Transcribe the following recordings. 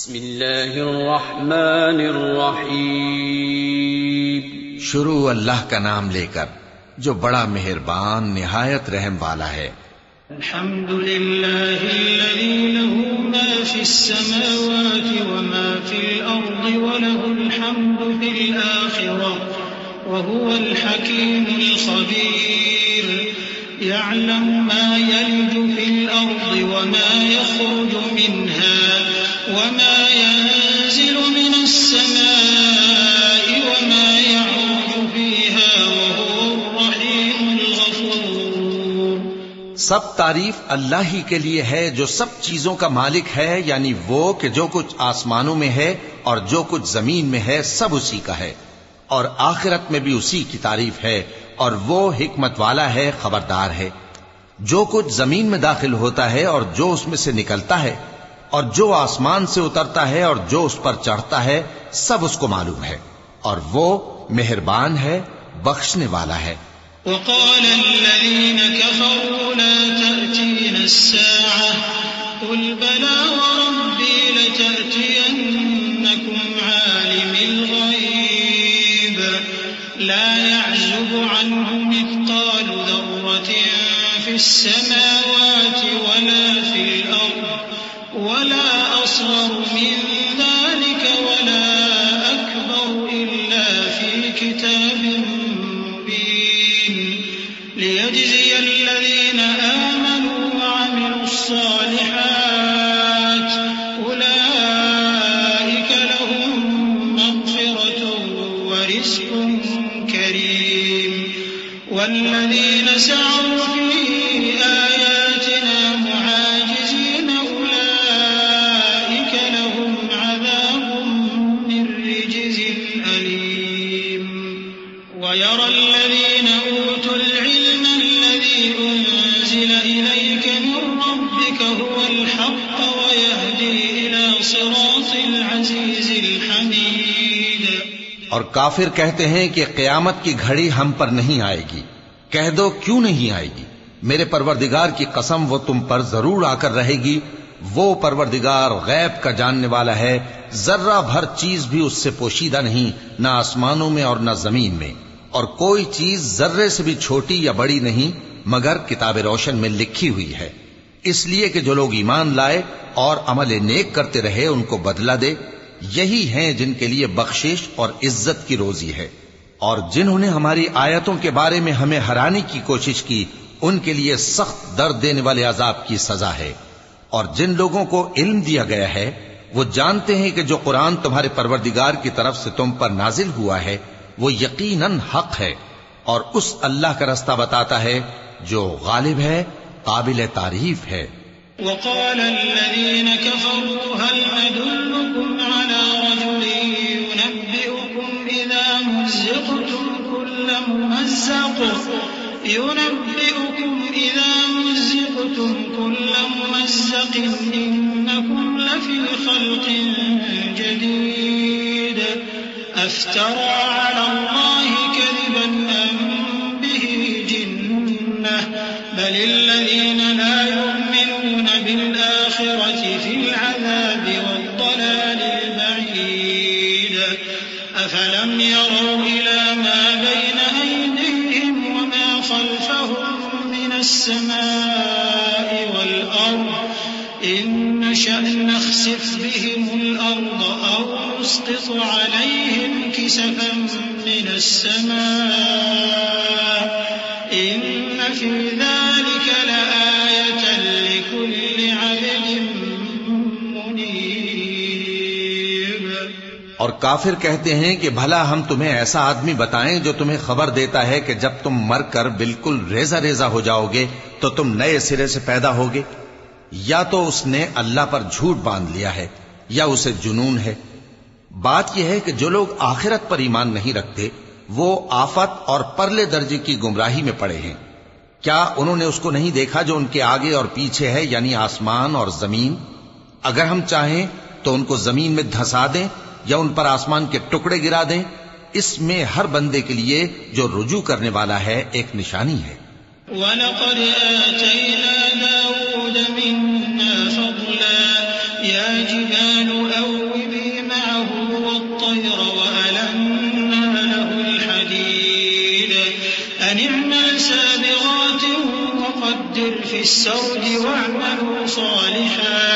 بسم اللہ الرحمن الرحیم. شروع اللہ کا نام لے کر جو بڑا مہربان نہایت رحم والا ہے. الحمد للہ الذی له ما فی السماوات وما فی الارض وله الحمد فی الآخرة وهو الحکیم الخبیر. يعلم ما يلج في الأرض وما يخرج منها وما ينزل من السماء وما يعرج فيها وهو الرحيم الغفور. سب تعریف اللہ ہی کے لیے ہے جو سب چیزوں کا مالک ہے، یعنی وہ کہ جو کچھ آسمانوں میں ہے اور جو کچھ زمین میں ہے سب اسی کا ہے، اور آخرت میں بھی اسی کی تعریف ہے، اور وہ حکمت والا ہے، خبردار ہے. جو کچھ زمین میں داخل ہوتا ہے اور جو اس میں سے نکلتا ہے اور جو آسمان سے اترتا ہے اور جو اس پر چڑھتا ہے سب اس کو معلوم ہے، اور وہ مہربان ہے، بخشنے والا ہے. وقال الذين كفروا لا تأتينا الساعة قل بلى وربي لتأتينكم عالم الغيب لا يعزب عنه مثقال ذرة في السماوات ولا في الأرض ولا أصغر من ذلك ولا أكبر إلا في كتاب مبين ليجزي الذين آمنوا وعملوا الصالحات أولئك لهم مغفرة ورزق كريم. والذين سعوا في آياتنا معاجزين أولئك لهم عذاب من رجز أليم. ويرى الذين أوتوا العلم الذي أنزل إليك من ربك هو الحق ويهدي إلى صراط العزيز الحميد. اور کافر کہتے ہیں کہ قیامت کی گھڑی ہم پر نہیں آئے گی. کہہ دو کیوں نہیں آئے گی؟ میرے پروردگار کی قسم وہ تم پر ضرور آ کر رہے گی. وہ پروردگار غیب کا جاننے والا ہے، ذرہ بھر چیز بھی اس سے پوشیدہ نہیں، نہ آسمانوں میں اور نہ زمین میں، اور کوئی چیز ذرے سے بھی چھوٹی یا بڑی نہیں مگر کتاب روشن میں لکھی ہوئی ہے. اس لیے کہ جو لوگ ایمان لائے اور عمل نیک کرتے رہے ان کو بدلہ دے. یہی ہیں جن کے لیے بخشش اور عزت کی روزی ہے، اور جنہوں نے ہماری آیتوں کے بارے میں ہمیں ہرانے کی کوشش کی ان کے لیے سخت درد دینے والے عذاب کی سزا ہے. اور جن لوگوں کو علم دیا گیا ہے وہ جانتے ہیں کہ جو قرآن تمہارے پروردگار کی طرف سے تم پر نازل ہوا ہے وہ یقیناً حق ہے، اور اس اللہ کا رستہ بتاتا ہے جو غالب ہے، قابل تعریف ہے. وقال الذين كفروا هل ندلكم على رجل ينبئكم إذا مزقتم كل ممزق إنكم لفي خلق جديد أفترى على الله كذبا أم به جنة بل الذين لا يؤمنون بالآخرة في العذاب والضلال البعيد. أفلم يروا إلى ما بين أيديهم وما خلفهم من السماء والأرض إن نشأ نخسف بهم الأرض أو نسقط عليهم كسفا من السماء إن في ذلك لآية لكل عبد منيب. اور کافر کہتے ہیں کہ بھلا ہم تمہیں ایسا آدمی بتائیں جو تمہیں خبر دیتا ہے کہ جب تم مر کر بالکل ریزہ ریزہ ہو جاؤ گے تو تم نئے سرے سے پیدا ہوگے؟ یا تو اس نے اللہ پر جھوٹ باندھ لیا ہے یا اسے جنون ہے. بات یہ ہے کہ جو لوگ آخرت پر ایمان نہیں رکھتے وہ آفت اور پرلے درجے کی گمراہی میں پڑے ہیں. کیا انہوں نے اس کو نہیں دیکھا جو ان کے آگے اور پیچھے ہے، یعنی آسمان اور زمین؟ اگر ہم چاہیں تو ان کو زمین میں دھسا دیں یا ان پر آسمان کے ٹکڑے گرا دیں. اس میں ہر بندے کے لیے جو رجوع کرنے والا ہے ایک نشانی ہے. وَلَقَدْ آتَيْنَا دَاوُودَ مِنَّا فَضْلًا يا جبال أوبي معه والطير وألنا له الحديد أن اعمل سابغات وقدر في السرد واعملوا صالحا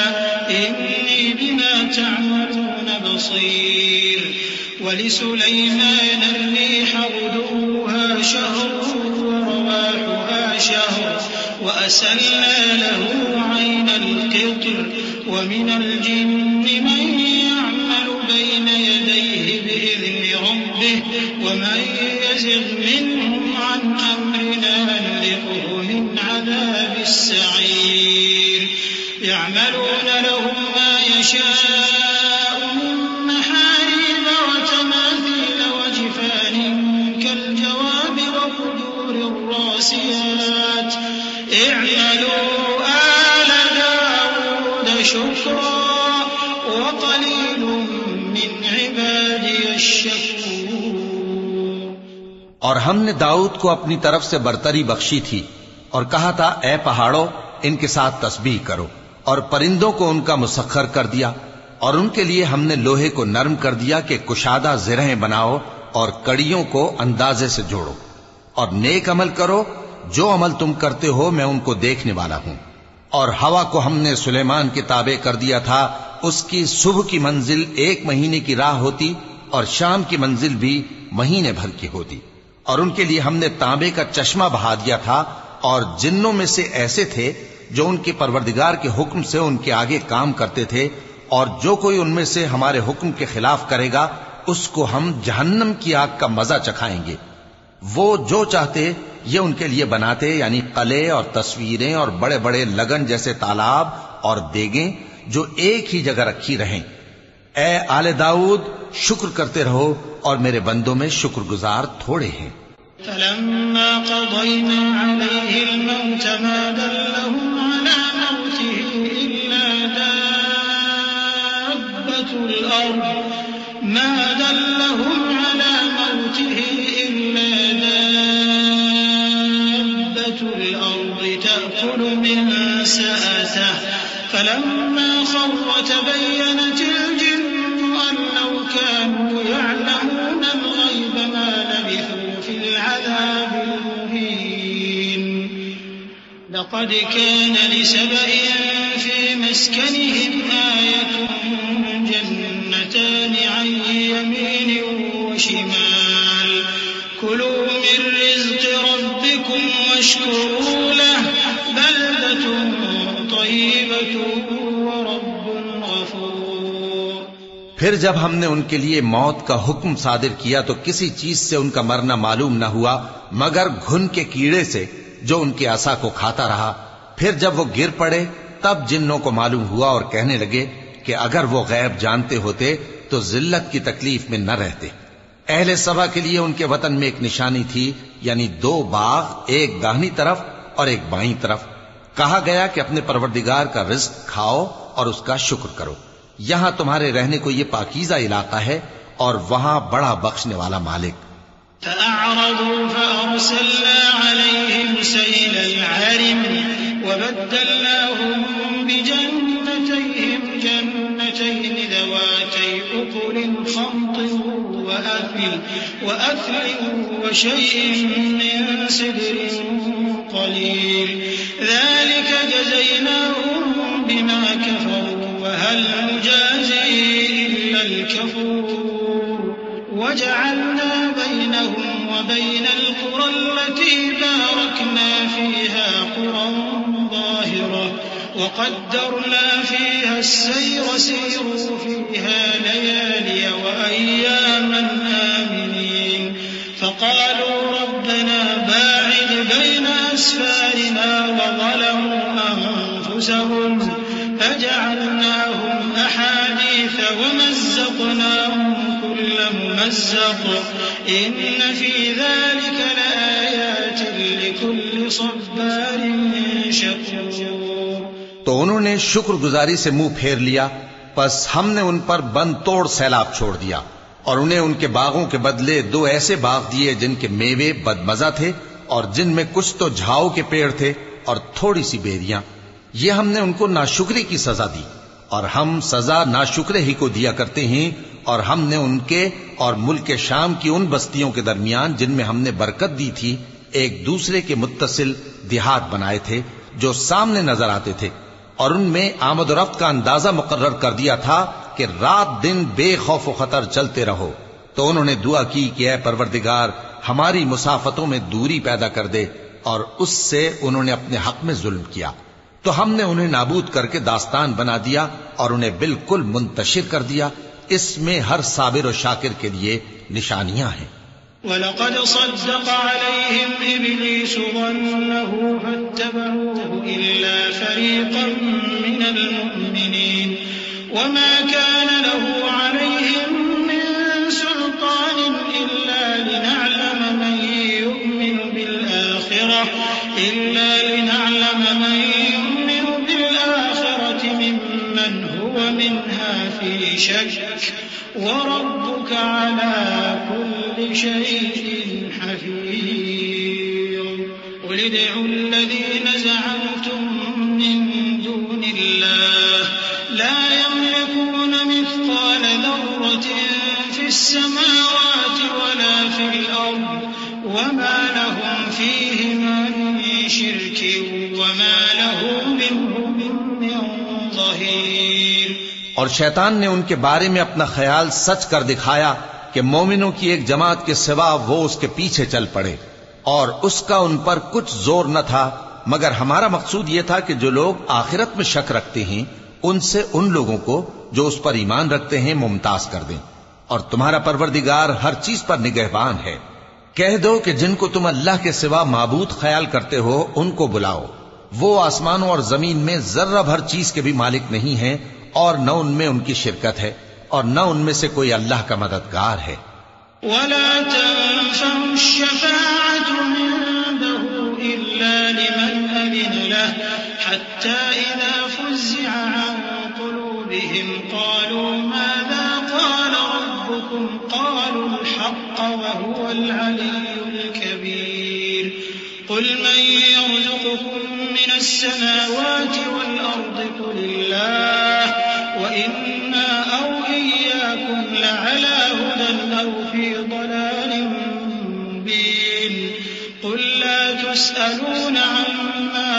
إني بما تعملون بصير ولسليمان الريح غدوها شهر ورواحها شهر وأسلنا له عين القطر ومن الجن من يعمل بين يديه بإذن ربه ومن يزغ منهم عن أمرنا نذقه من عذاب السعير يعملون لهم ما يشاء من محاريب وتماثيل وجفان كالجواب وقدور الراسيات اعملوا آل داود شكرا وقليل من عبادي الشكور. اور ہم نے داؤد کو اپنی طرف سے برتری بخشی تھی اور کہا تھا اے پہاڑوں ان کے ساتھ تسبیح کرو، اور پرندوں کو ان کا مسخر کر دیا، اور ان کے لیے ہم نے لوہے کو نرم کر دیا کہ کشادہ زرہیں بناؤ اور کڑیوں کو اندازے سے جوڑو، اور نیک عمل کرو، جو عمل تم کرتے ہو میں ان کو دیکھنے والا ہوں. اور ہوا کو ہم نے سلیمان کے تابع کر دیا تھا، اس کی صبح کی منزل 1 مہینے کی راہ ہوتی اور شام کی منزل بھی مہینے بھر کی ہوتی. اور ان کے لیے ہم نے تانبے کا چشمہ بہا دیا تھا، اور جنوں میں سے ایسے تھے جو ان کے پروردگار کے حکم سے ان کے آگے کام کرتے تھے، اور جو کوئی ان میں سے ہمارے حکم کے خلاف کرے گا اس کو ہم جہنم کی آگ کا مزہ چکھائیں گے. وہ جو چاہتے یہ ان کے لیے بناتے، یعنی قلعے اور تصویریں اور بڑے بڑے لگن جیسے تالاب اور دیگیں جو ایک ہی جگہ رکھی رہیں. اے آل داؤد شکر کرتے رہو، اور میرے بندوں میں شکر گزار تھوڑے ہیں. فلما قضينا عليه الموت ما دلهم على موته إلا دابة الأرض تأكل من سأته فلما خر تبينت الجن أن لو كانوا يعلمون الغيب ما لبثوا في العذاب المهين. لقد كان لسبإ في مسكنهم آية جنتان عن يمين وشمال كلوا من رزق ربكم واشكروا له بلدة طيبة ورب غفور. پھر جب ہم نے ان کے لیے موت کا حکم صادر کیا تو کسی چیز سے ان کا مرنا معلوم نہ ہوا مگر گھن کے کیڑے سے جو ان کے عصا کو کھاتا رہا. پھر جب وہ گر پڑے تب جنوں کو معلوم ہوا اور کہنے لگے کہ اگر وہ غیب جانتے ہوتے تو ذلت کی تکلیف میں نہ رہتے. اہل سبا کے لیے ان کے وطن میں ایک نشانی تھی، یعنی 2 باغ، ایک داہنی طرف اور ایک بائیں طرف. کہا گیا کہ اپنے پروردگار کا رزق کھاؤ اور اس کا شکر کرو. یہاں تمہارے رہنے کو یہ پاکیزہ علاقہ ہے اور وہاں بڑا بخشنے والا مالک. فأعرضوا فأرسلنا عليهم سيل العرم وبدلناهم بجنتين ذواتي أكل خمط وأثل وشيء من سدر قليل ذلك جزيناهم بما كفروا وهل نجازي إلا الكفور. وجعلنا بينهم وبين القرى التي باركنا فيها قرى ظاهرة وقدرنا فيها السير سيروا فيها ليالي وأياما آمنين. فقالوا ربنا باعد بين أسفارنا وظلموا أنفسهم فجعلناهم أحاديث ومزقناهم كل ممزق إن في ذلك لآيات لكل صبار شكور. تو انہوں نے شکر گزاری سے منہ پھیر لیا، پس ہم نے ان پر بند توڑ سیلاب چھوڑ دیا اور انہیں ان کے باغوں کے بدلے 2 ایسے باغ دیے جن کے میوے بدمزہ تھے اور جن میں کچھ تو جھاؤ کے پیڑ تھے اور تھوڑی سی بیریاں. یہ ہم نے ان کو ناشکری کی سزا دی اور ہم سزا ناشکرے ہی کو دیا کرتے ہیں، اور ہم نے ان کے اور ملک شام کی ان بستیوں کے درمیان جن میں ہم نے برکت دی تھی ایک دوسرے کے متصل دیہات بنائے تھے جو سامنے نظر آتے تھے، اور ان میں آمد و رفت کا اندازہ مقرر کر دیا تھا کہ رات دن بے خوف و خطر چلتے رہو۔ تو انہوں نے دعا کی کہ اے پروردگار ہماری مسافتوں میں دوری پیدا کر دے، اور اس سے انہوں نے اپنے حق میں ظلم کیا، تو ہم نے انہیں نابود کر کے داستان بنا دیا اور انہیں بالکل منتشر کر دیا۔ اس میں ہر صابر و شاکر کے لیے نشانیاں ہیں۔ وَلَقَدْ صَدَّقَ عَلَيْهِمْ إِبْلِيسُ ظَنَّهُ فَاتَّبَعُوهُ إِلَّا فَرِيقًا مِّنَ الْمُؤْمِنِينَ وَمَا كَانَ لَهُ عَلَيْهِمْ مِّن سُلْطَانٍ إِلَّا لِنَعْلَمَ مَن يُؤْمِنُ بِالْآخِرَةِ مِمَّنْ هُوَ مِنْهَا فِي شَكٍّ وَرَبُّكَ عَلَى كُلِّ شَيْءٍ حَفِيظٌ قُلِ ادْعُوا الَّذِينَ زَعَمْتُم مِّن دُونِ اللَّهِ لَا يَمْلِكُونَ مِثْقَالَ ذَرَّةٍ فِي السَّمَاوَاتِ وَلَا فِي الْأَرْضِ وَمَا لَهُمْ فِيهِمَا مِن شِرْكٍ وَمَا لَهُ مِنْهُم مِّن ظَهِيرٍ۔ اور شیطان نے ان کے بارے میں اپنا خیال سچ کر دکھایا کہ مومنوں کی ایک جماعت کے سوا وہ اس کے پیچھے چل پڑے، اور اس کا ان پر کچھ زور نہ تھا، مگر ہمارا مقصود یہ تھا کہ جو لوگ آخرت میں شک رکھتے ہیں ان سے ان لوگوں کو جو اس پر ایمان رکھتے ہیں ممتاز کر دیں، اور تمہارا پروردگار ہر چیز پر نگہبان ہے۔ کہہ دو کہ جن کو تم اللہ کے سوا معبود خیال کرتے ہو ان کو بلاؤ، وہ آسمانوں اور زمین میں ذرہ بھر چیز کے بھی مالک نہیں ہیں، اور نہ ان میں ان کی شرکت ہے، اور نہ ان میں سے کوئی اللہ کا مددگار ہے۔ وَلَا تَنفَعُ الشَّفَاعَةُ عِندَهُ إِلَّا لِمَنْ أَذِنَ لَهُ حَتَّى إِذَا فُزِّعَ عَن قُلُوبِهِمْ قَالُوا مَاذَا قَالَ رَبُّكُمْ قَالُوا الْحَقَّ وَهُوَ الْعَلِيُّ الْكَبِيرُ قُلْ مَن يَرْزُقُكُم مِّنَ السَّمَاوَاتِ وَالْأَرْضِ قُلِ اللَّهُ وَإِنَّا أَوْ إِيَّاكُمْ لَعَلَىٰ هُدًى أَوْ فِي ضَلَالٍ مُّبِينٍ قُل لَّا تُسْأَلُونَ عَمَّا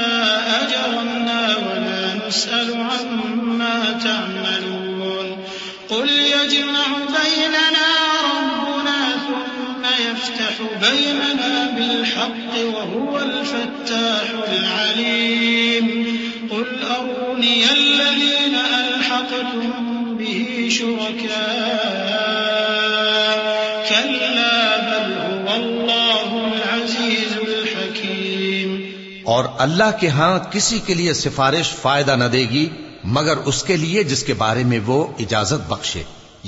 أَجْرَمْنَا وَلَا نُسْأَلُ عَمَّا تَعْمَلُونَ قُلْ يَجْمَعُ بَيْنَنَا رَبُّنَا ثُمَّ يَفْتَحُ بَيْنَنَا بِالْحَقِّ وَهُوَ الْفَتَّاحُ الْعَلِيمُ قُلْ أَرُونِيَ الَّذِينَ أَلْحَقْتُم بِهِ شُرَكَاءَ كَلَّا بَلْ هُوَ اللَّهُ الْعَزِيزُ الْحَكِيمُ۔ اور اللہ کے ہاں کسی کے لیے سفارش فائدہ نہ دے گی مگر اس کے لیے جس کے بارے میں وہ اجازت بخشے،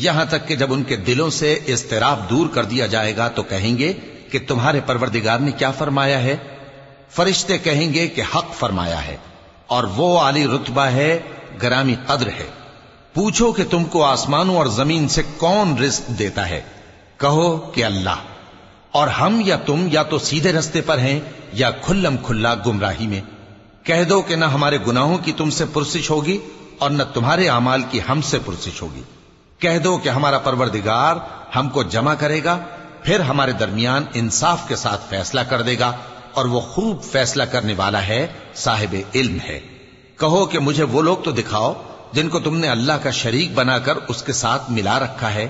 یہاں تک کہ جب ان کے دلوں سے اضطراب دور کر دیا جائے گا تو کہیں گے کہ تمہارے پروردگار نے کیا فرمایا ہے؟ فرشتے کہیں گے کہ حق فرمایا ہے، اور وہ عالی رتبہ ہے، گرامی قدر ہے۔ پوچھو کہ تم کو آسمانوں اور زمین سے کون رزق دیتا ہے؟ کہو کہ اللہ، اور ہم یا تم یا تو سیدھے رستے پر ہیں یا کھلم کھلا گمراہی میں۔ کہہ دو کہ نہ ہمارے گناہوں کی تم سے پرسش ہوگی اور نہ تمہارے اعمال کی ہم سے پرسش ہوگی۔ کہہ دو کہ ہمارا پروردگار ہم کو جمع کرے گا، پھر ہمارے درمیان انصاف کے ساتھ فیصلہ کر دے گا، اور وہ خوب فیصلہ کرنے والا ہے، صاحب علم ہے۔ کہو کہ مجھے وہ لوگ تو دکھاؤ جن کو تم نے اللہ کا شریک بنا کر اس کے ساتھ ملا رکھا ہے۔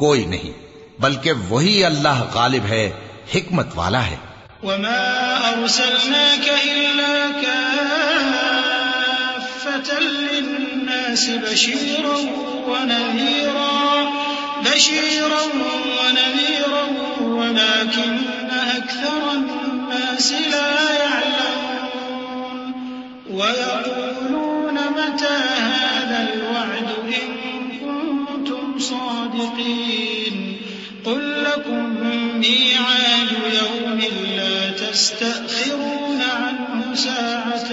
کوئی نہیں، بلکہ وہی اللہ غالب ہے، حکمت والا ہے۔ وَمَا أَرْسَلْنَاكَ إِلَّا كَافَّةً لِّلنَّاسِ بَشِيرًا وَنَذِيرًا وَلَٰكِنَّ أَكْثَرَ النَّاسِ لَا يَعْلَمُونَ وَيَقُولُونَ مَتَىٰ هَٰذَا الْوَعْدُ إِن كُنتُمْ صَادِقِينَ قُل لَّكُم مِّيعَادُ يَوْمٍ لَّا تَسْتَأْخِرُونَ عَنْهُ سَاعَةً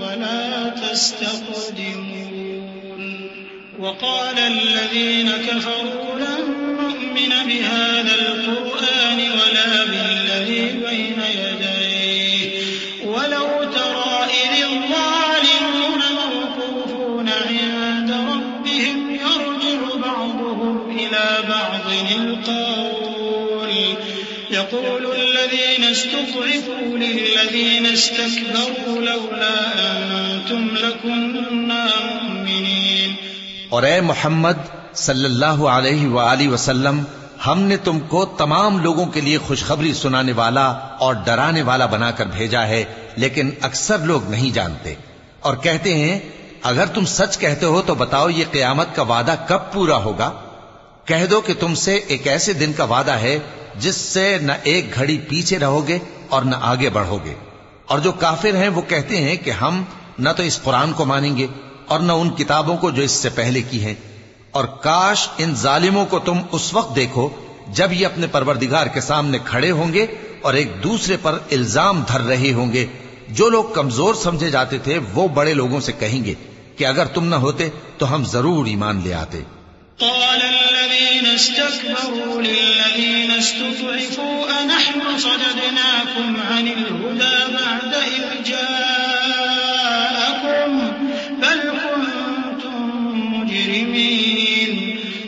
وَلَا تَسْتَقْدِمُونَ وَقَالَ الَّذِينَ كَفَرُوا لَن نُّؤْمِنَ بِهَٰذَا الْقُرْآنِ وَلَا بِالَّذِي بَيْنَ يَدَيْهِ وَلَوْ تَرَىٰ إِذِ الظَّالِمُونَ مَوْقُوفُونَ عِندَ استضعفوا للذين استكبروا لولا أنتم لكنا مؤمنين. اور اے محمد صلی اللہ علیہ وآلہ وسلم، ہم نے تم کو تمام لوگوں کے لیے خوشخبری سنانے والا اور ڈرانے والا بنا کر بھیجا ہے، لیکن اکثر لوگ نہیں جانتے اور کہتے ہیں اگر تم سچ کہتے ہو تو بتاؤ یہ قیامت کا وعدہ کب پورا ہوگا؟ کہہ دو کہ تم سے ایک ایسے دن کا وعدہ ہے جس سے نہ ایک گھڑی پیچھے رہو گے اور نہ آگے بڑھو گے. اور جو کافر ہیں وہ کہتے ہیں کہ ہم نہ تو اس قرآن کو مانیں گے اور نہ ان کتابوں کو جو اس سے پہلے کی ہیں. اور کاش ان ظالموں کو تم اس وقت دیکھو جب یہ اپنے پروردگار کے سامنے کھڑے ہوں گے اور ایک دوسرے پر الزام دھر رہے ہوں گے. جو لوگ کمزور سمجھے جاتے تھے وہ بڑے لوگوں سے کہیں گے کہ اگر تم نہ ہوتے تو ہم ضرور ایمان لے آتے. قال الذين استكبروا للذين استضعفوا أنحن صددناكم عن الهدى بعد إذ جاءكم بل كنتم مجرمين.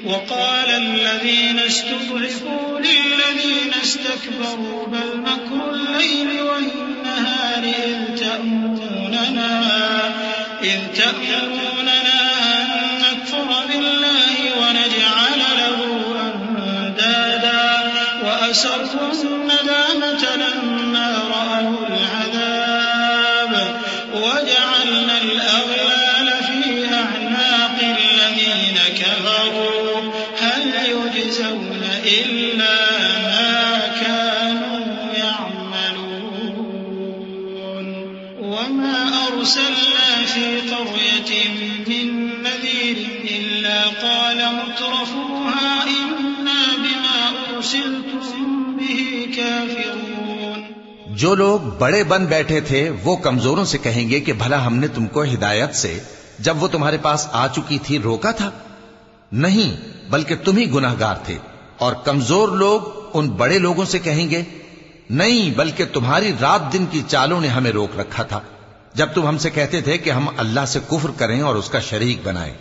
وقال الذين استضعفوا للذين استكبروا بل مكر الليل والنهار إذ تأمروننا أن نكفر بالله ونجعل له أندادا وأسروا الندامة لما رأوا العذاب وجعلنا الأغلال في أعناق الذين كفروا هل يجزون إلا ما كانوا يعملون. وما أرسلنا في قرية من نذير إلا قال مترفوها إنا بما أرسلتم به كافرون. جو لوگ بڑے بن بیٹھے تھے وہ کمزوروں سے کہیں گے کہ بھلا ہم نے تم کو ہدایت سے جب وہ تمہارے پاس آ چکی تھی روکا تھا؟ نہیں، بلکہ تم ہی گناہگار تھے. اور کمزور لوگ ان بڑے لوگوں سے کہیں گے نہیں، بلکہ تمہاری رات دن کی چالوں نے ہمیں روک رکھا تھا جب تم ہم سے کہتے تھے کہ ہم اللہ سے کفر کریں اور اس کا شریک بنائیں.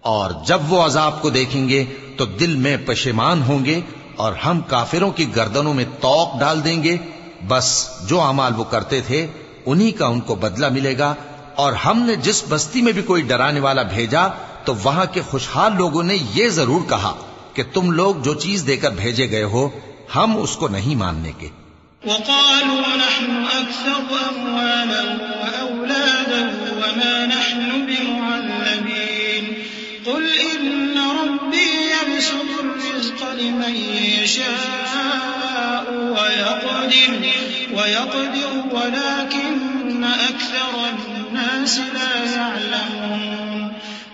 اور جب وہ عذاب کو دیکھیں گے تو دل میں پشیمان ہوں گے اور ہم کافروں کی گردنوں میں توق ڈال دیں گے. بس جو اعمال وہ کرتے تھے انہی کا ان کو بدلہ ملے گا. اور ہم نے جس بستی میں بھی کوئی ڈرانے والا بھیجا تو وہاں کے خوشحال لوگوں نے یہ ضرور کہا کہ تم لوگ جو چیز دے کر بھیجے گئے ہو ہم اس کو نہیں ماننے کے. وقالوا نحن أكثر أموالا وأولادا وما نحن بمعذبين. قل إن ربي يبسط الرزق لمن يشاء ويقدر ولكن أكثر الناس لا يعلمون.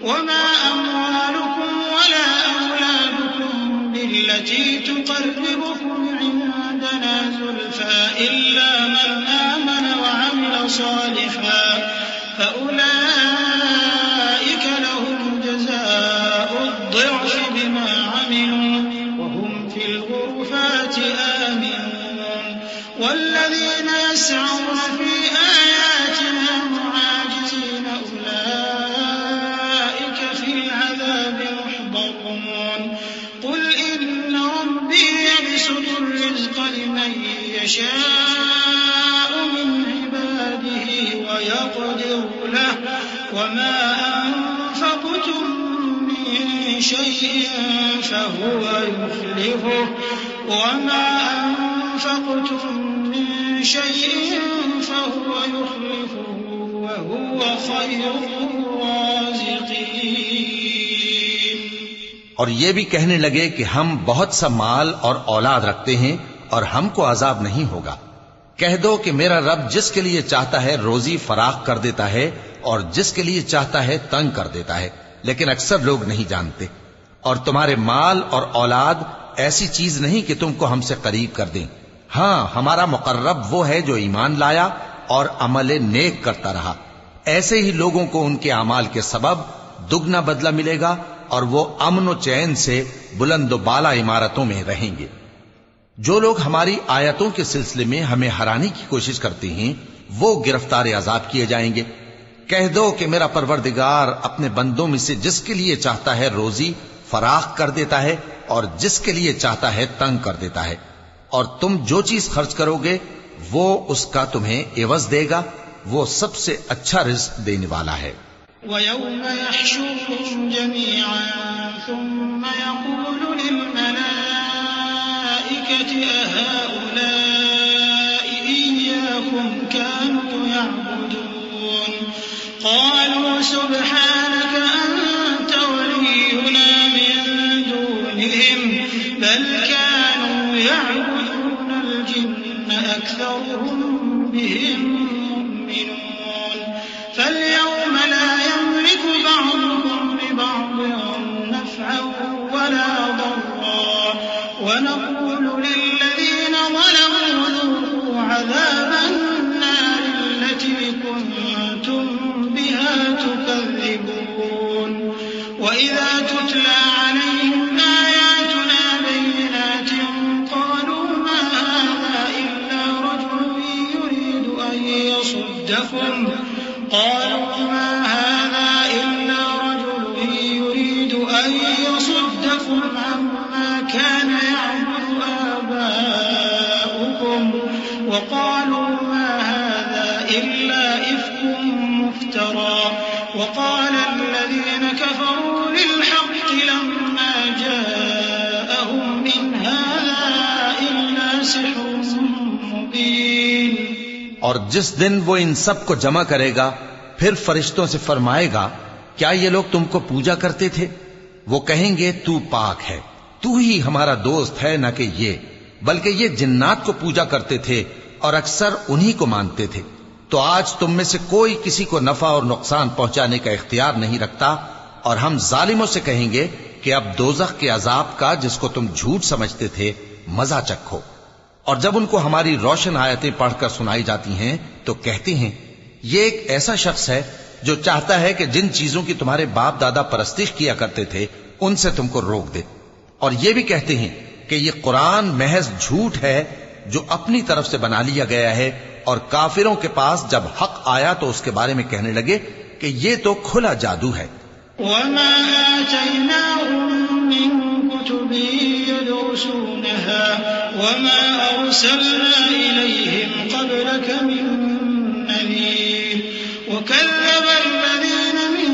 وما أموالكم ولا أولادكم بالتي تقربكم عندنا زلفى إلا من آمن وعمل صالحا فأولئك لهم جزاء الضعف بما عملوا وهم في الغرفات آمنون. والذين يسعون في آياتنا معاجزين أولئك في العذاب محضرون. قل إن ربي يبسط الرزق لمن يشاء من عباده ويقدر له وما أنفقتم من شيء فهو يخلفه وهو خير الرازقين. اور یہ بھی کہنے لگے کہ ہم بہت سا مال اور اولاد رکھتے ہیں اور ہم کو عذاب نہیں ہوگا. کہہ دو کہ میرا رب جس کے لیے چاہتا ہے روزی فراخ کر دیتا ہے اور جس کے لیے چاہتا ہے تنگ کر دیتا ہے، لیکن اکثر لوگ نہیں جانتے. اور تمہارے مال اور اولاد ایسی چیز نہیں کہ تم کو ہم سے قریب کر دیں. ہاں، ہمارا مقرب وہ ہے جو ایمان لایا اور عمل نیک کرتا رہا. ایسے ہی لوگوں کو ان کے اعمال کے سبب دگنا بدلہ ملے گا اور وہ امن و چین سے بلند و بالا عمارتوں میں رہیں گے. جو لوگ ہماری آیتوں کے سلسلے میں ہمیں ہرانے کی کوشش کرتے ہیں وہ گرفتار عذاب کیے جائیں گے. کہہ دو کہ میرا پروردگار اپنے بندوں میں سے جس کے لیے چاہتا ہے روزی فراخ کر دیتا ہے اور جس کے لیے چاہتا ہے تنگ کر دیتا ہے. اور تم جو چیز خرچ کرو گے وہ اس کا تمہیں عوض دے گا، وہ سب سے اچھا رزق دینے والا ہے۔ وَيَوْمَ يَحْشُرُهُمْ جَمِيعًا ثُمَّ يَقُولُ لِلْمَلَائِكَةِ أَهَؤُلَاءِ إِيَّاكُمْ كَانُوا يَعْبُدُونَ قَالُوا سُبْحَانَكَ أَنْتَ وَلِيُّنَا مِنْ دُونِهِمْ بَلْ كَانُوا يَعْبُدُونَ الْجِنَّ أَكْثَرُهُمْ بِهِمْ مُؤْمِنُونَ فَالْيَوْمَ لَا يَمْلِكُ بَعْضُكُمْ لِبَعْضٍ نَفْعًا وَلَا ضَرًّا وَنَقُولُ لِلَّذِينَ ظَلَمُوا ذُوقُوا عَذَابَ النَّارِ الَّتِي كُنتُمْ بِهَا تُكَذِّبُونَ وَإِذَا تُتْلَى عَلَيْهِمْ آيَاتُنَا بَيِّنَاتٍ قَالُوا مَا هَذَا إِلَّا رَجُلٌ يُرِيدُ أَن يَصُدَّكُمْ عَمَّا كَانَ يَعْبُدُ آبَاؤُكُمْ وَقَالُوا مَا هَذَا إِلَّا إِفْكٌ مُفْتَرًى وَقَالَ الَّذِينَ كَفَرُوا لِلْحَقِّ لَمَّا جَاءَهُمْ إِنْ هَذَا إِلَّا سِحْرٌ مُبِينٌ۔ اور جس دن وہ ان سب کو جمع کرے گا پھر فرشتوں سے فرمائے گا کیا یہ لوگ تم کو پوجا کرتے تھے؟ وہ کہیں گے تو پاک ہے، تو ہی ہمارا دوست ہے، نہ کہ یہ، بلکہ یہ جنات کو پوجا کرتے تھے اور اکثر انہی کو مانتے تھے۔ تو آج تم میں سے کوئی کسی کو نفع اور نقصان پہنچانے کا اختیار نہیں رکھتا، اور ہم ظالموں سے کہیں گے کہ اب دوزخ کے عذاب کا جس کو تم جھوٹ سمجھتے تھے مزہ چکھو۔ اور جب ان کو ہماری روشن آیتیں پڑھ کر سنائی جاتی ہیں تو کہتے ہیں یہ ایک ایسا شخص ہے جو چاہتا ہے کہ جن چیزوں کی تمہارے باپ دادا پرستش کیا کرتے تھے ان سے تم کو روک دے، اور یہ بھی کہتے ہیں کہ یہ قرآن محض جھوٹ ہے جو اپنی طرف سے بنا لیا گیا ہے، اور کافروں کے پاس جب حق آیا تو اس کے بارے میں کہنے لگے کہ یہ تو کھلا جادو ہے۔ وَمَا آتَيْنَاهُم مِّن كُتُبٍ يَدْرُسُونَهَا وَمَا أَرْسَلْنَا إِلَيْهِمْ قَبْلَكَ مِن نَّذِيرٍ وَكَذَّبَ الَّذِينَ مِن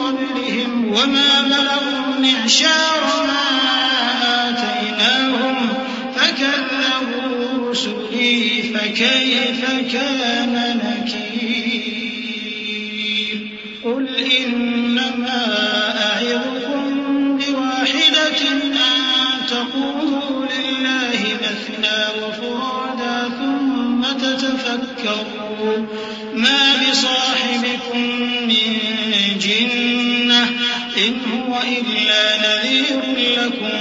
قَبْلِهِمْ وَمَا بَلَغُوا مِعْشَارَ مَا آتَيْنَاهُمْ فَكَذَّبُوا رُسُلِي فَكَيْفَ كَانَ نَكِيرِ قُلْ إِنَّمَا أَعِظُكُم بِوَاحِدَةٍ أَن تَقُومُوا لِلَّهِ مَثْنَىٰ وَفُرَادَىٰ ثُمَّ تَتَفَكَّرُوا مَا بِصَاحِبِكُم مِّن جِنَّةٍ إِنْ هُوَ إِلَّا نَذِيرٌ لَّكُم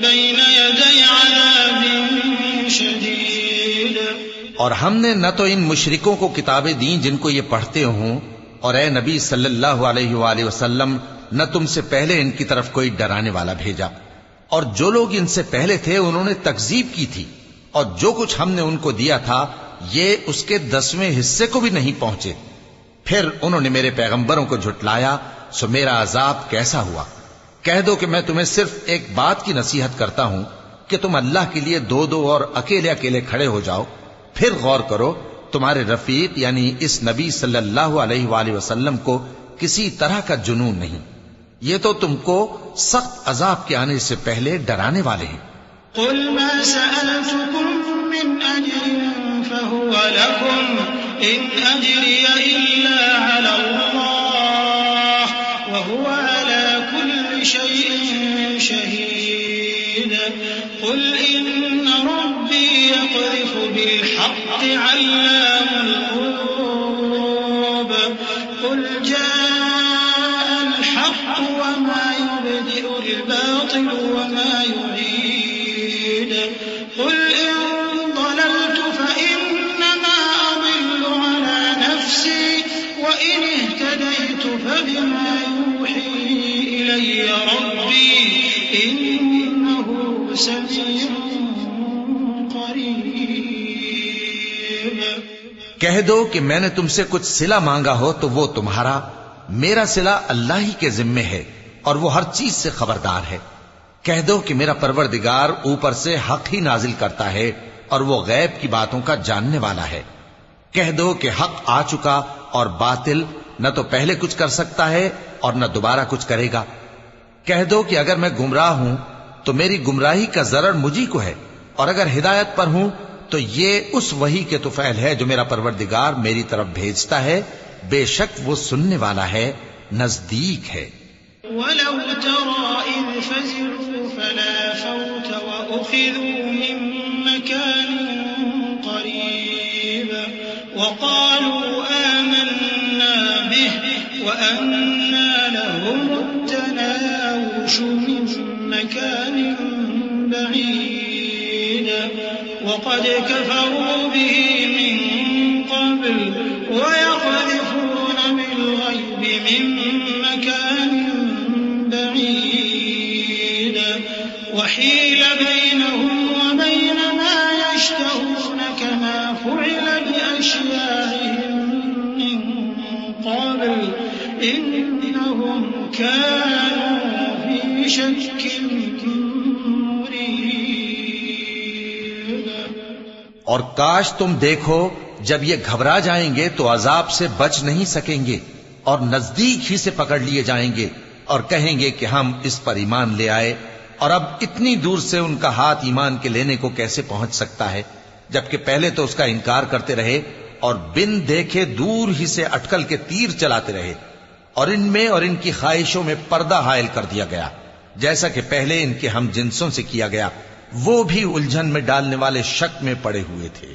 بَيْنَ يَدَيْ عَذَابٍ شَدِيدٍ۔ اور ہم نے نہ تو ان مشرکوں کو کتابیں دیں جن کو یہ پڑھتے ہوں، اور اے نبی صلی اللہ علیہ وآلہ وسلم نہ تم سے پہلے ان کی طرف کوئی ڈرانے والا بھیجا، اور جو لوگ ان سے پہلے تھے انہوں نے تکذیب کی تھی، اور جو کچھ ہم نے ان کو دیا تھا یہ اس کے 10ویں حصے کو بھی نہیں پہنچے۔ پھر انہوں نے میرے پیغمبروں کو جھٹلایا، سو میرا عذاب کیسا ہوا۔ کہہ دو کہ میں تمہیں صرف ایک بات کی نصیحت کرتا ہوں کہ تم اللہ کے لیے دو دو اور اکیلے اکیلے کھڑے ہو جاؤ، پھر غور کرو تمہارے رفیق یعنی اس نبی صلی اللہ علیہ وآلہ وسلم کو کسی طرح کا جنون نہیں، یہ تو تم کو سخت عذاب کے آنے سے پہلے ڈرانے والے ہیں۔ قُلْ مَا سَأَلْتُكُم مِّنْ أَجْرٍ فَهُوَ لَكُمْ إِنْ أَجْرِيَ إِلَّا عَلَى اللَّهِ وَهُوَ عَلَى كُلِّ شَيْءٍ شَهِيدٌ قُلْ إِنَّ رَبِّي يَقْذِفُ بِالْحَقِّ عَلَّامُ الْغُيُوبِ قُلْ جَاءَ الْحَقُّ وَمَا يُبْدِئُ الْبَاطِلُ وَمَا يُعِيدُ قُلْ إِن ضَلَلْتُ فَإِنَّمَا أَضِلُّ عَلَى نَفْسِي وَإِنِ اهْتَدَيْتُ فَبِمَا يُوحِي إِلَيَّ رَبِّي إِنَّهُ سَمِيعٌ قَرِيبٌ۔ کہہ دو کہ میں نے تم سے کچھ صلہ مانگا ہو تو وہ تمہارا، میرا صلہ اللہ ہی کے ذمے ہے اور وہ ہر چیز سے خبردار ہے۔ کہہ دو کہ میرا پروردگار اوپر سے حق ہی نازل کرتا ہے اور وہ غیب کی باتوں کا جاننے والا ہے۔ کہہ دو کہ حق آ چکا اور باطل نہ تو پہلے کچھ کر سکتا ہے اور نہ دوبارہ کچھ کرے گا۔ کہہ دو کہ اگر میں گمراہ ہوں تو میری گمراہی کا ضرر مجھی کو ہے، اور اگر ہدایت پر ہوں تو یہ اس وحی کے طفیل ہے جو میرا پروردگار میری طرف بھیجتا ہے، بے شک وہ سننے والا ہے، نزدیک ہے۔ وَلَوْ تَرَىٰ إِذْ فَزِعُوا فَلَا فَوْتَ وَأُخِذُوا مِن مَّكَانٍ قَرِيبٍ وَقَالُوا آمَنَّا بِهِ وَأَنَّىٰ لَهُمُ التَّنَاوُشُ مِن مَّكَانٍ بَعِيدٍ وَقَدْ كَفَرُوا بِهِ مِن قَبْلُ وَيَقْذِفُونَ بِالْغَيْبِ مِن مَّكَانٍ بعيد وحيل بينهم وبين ما يشتهون كما فعل بأشياعهم من قبل إنهم كانوا في شك مريب۔ اور کاش تم دیکھو جب یہ گھبرا جائیں گے تو عذاب سے بچ نہیں سکیں گے اور نزدیک ہی سے پکڑ لیے جائیں گے، اور کہیں گے کہ ہم اس پر ایمان لے آئے، اور اب اتنی دور سے ان کا ہاتھ ایمان کے لینے کو کیسے پہنچ سکتا ہے، جبکہ پہلے تو اس کا انکار کرتے رہے اور بن دیکھے دور ہی سے اٹکل کے تیر چلاتے رہے، اور ان میں اور ان کی خواہشوں میں پردہ حائل کر دیا گیا، جیسا کہ پہلے ان کے ہم جنسوں سے کیا گیا، وہ بھی الجھن میں ڈالنے والے شک میں پڑے ہوئے تھے۔